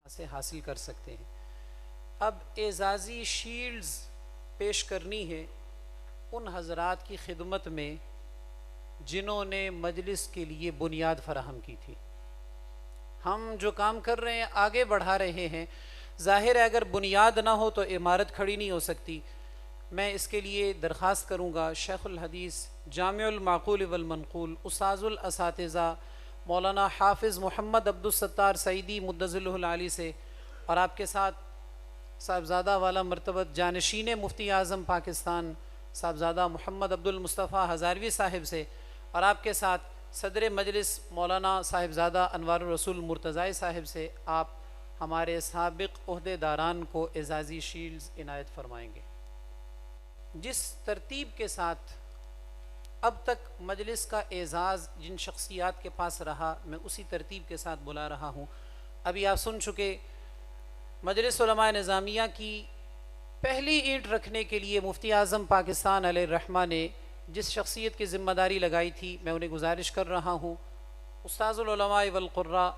سے حاصل کر سکتے ہیں۔ اب اعزازی شیلڈز پیش کرنی ہے ان حضرات کی خدمت میں جنہوں نے مجلس کے لیے بنیاد فراہم کی تھی۔ ہم جو کام کر رہے ہیں آگے بڑھا رہے ہیں، ظاہر ہے اگر بنیاد نہ ہو تو عمارت کھڑی نہیں ہو سکتی۔ میں اس کے لیے درخواست کروں گا شیخ الحدیث جامع المعقول والمنقول استاذ الاساتذہ مولانا حافظ محمد عبدالستار سعیدی مدظلہ العالی سے، اور آپ کے ساتھ صاحبزادہ والا مرتبت جانشین مفتی اعظم پاکستان صاحبزادہ محمد عبدالمصطفیٰ ہزاروی صاحب سے، اور آپ کے ساتھ صدر مجلس مولانا صاحبزادہ انوار الرسول مرتضی صاحب سے آپ ہمارے سابق عہدے داران کو اعزازی شیلڈز عنایت فرمائیں گے۔ جس ترتیب کے ساتھ اب تک مجلس کا اعزاز جن شخصیات کے پاس رہا، میں اسی ترتیب کے ساتھ بلا رہا ہوں۔ ابھی آپ سن چکے مجلس علماء نظامیہ کی پہلی اینٹ رکھنے کے لیے مفتی اعظم پاکستان علیہ الرحمہ نے جس شخصیت کی ذمہ داری لگائی تھی، میں انہیں گزارش کر رہا ہوں استاذ العلماء والقراء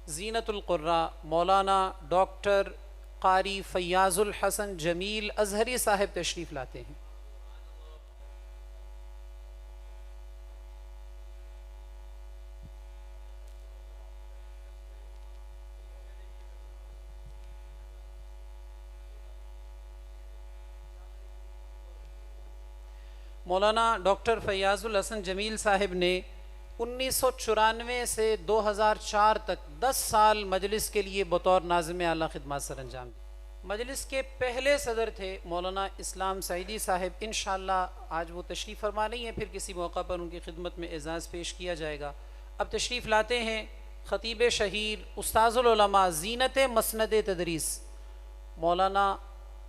زینت القراء مولانا ڈاکٹر قاری فیاض الحسن جمیل ازہری صاحب تشریف لاتے ہیں۔ مولانا ڈاکٹر فیاض الحسن جمیل صاحب نے 1994 سے 2004 تک 10 سال مجلس کے لیے بطور ناظم اعلیٰ خدمات سر انجام دی۔ مجلس کے پہلے صدر تھے مولانا اسلام سعیدی صاحب، انشاءاللہ آج وہ تشریف فرما نہیں ہے، پھر کسی موقع پر ان کی خدمت میں اعزاز پیش کیا جائے گا۔ اب تشریف لاتے ہیں خطیب شہیر استاذ العلماء زینت مسند تدریس مولانا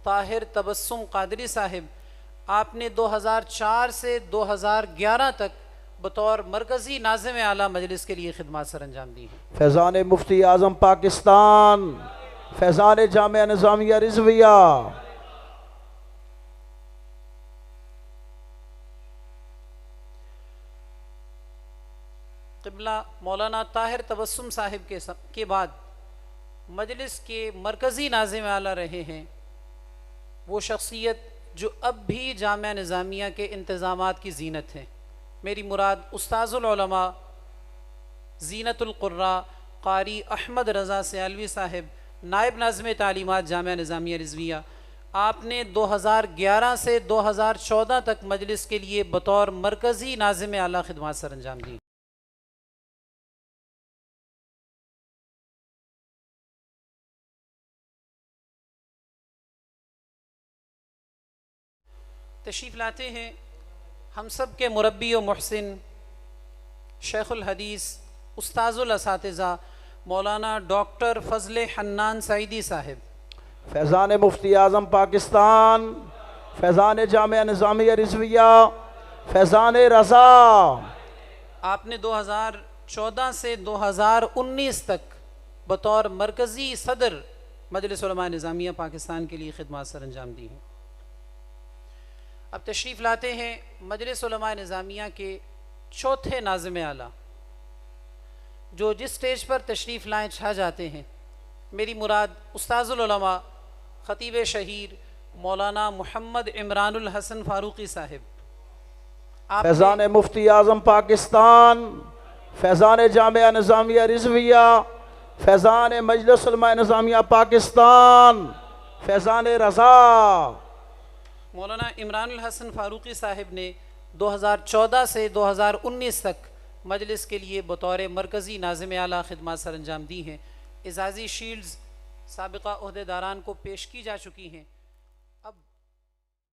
طاہر تبسم قادری صاحب۔ آپ نے 2004 سے 2011 تک بطور مرکزی ناظم اعلیٰ مجلس کے لیے خدمات سر انجام دی ہیں۔ فیضان مفتی اعظم پاکستان، فیضان جامعہ نظامیہ رضویہ، قبلہ مولانا طاہر تبسم صاحب کے بعد مجلس کے مرکزی ناظم اعلیٰ رہے ہیں وہ شخصیت جو اب بھی جامعہ نظامیہ کے انتظامات کی زینت ہیں۔ میری مراد استاذ العلماء زینت القراء قاری احمد رضا سیالوی صاحب نائب ناظم تعلیمات جامعہ نظامیہ رضویہ۔ آپ نے 2011 سے 2014 تک مجلس کے لیے بطور مرکزی ناظم اعلیٰ خدمات سر انجام دی۔ تشریف لاتے ہیں ہم سب کے مربی و محسن شیخ الحدیث استاذ الاساتذہ مولانا ڈاکٹر فضل حنان سعیدی صاحب۔ فیضان مفتی اعظم پاکستان، فیضان جامعہ نظامیہ رضویہ، فیضان رضا۔ آپ نے 2014 سے 2019 تک بطور مرکزی صدر مجلس علماء نظامیہ پاکستان کے لیے خدمات سر انجام دی ہیں۔ اب تشریف لاتے ہیں مجلس علماء نظامیہ کے چوتھے ناظم اعلیٰ جو جس سٹیج پر تشریف لائیں چھا جاتے ہیں۔ میری مراد استاذ العلماء خطیب شہیر مولانا محمد عمران الحسن فاروقی صاحب۔ فیضان مفتی اعظم پاکستان، فیضان جامعہ نظامیہ رضویہ، فیضان مجلس علماء نظامیہ پاکستان، فیضان رضا۔ مولانا عمران الحسن فاروقی صاحب نے 2014 سے 2019 تک مجلس کے لیے بطور مرکزی ناظم اعلیٰ خدمات سر انجام دی ہیں۔ اعزازی شیلڈز سابقہ عہدے داران کو پیش کی جا چکی ہیں۔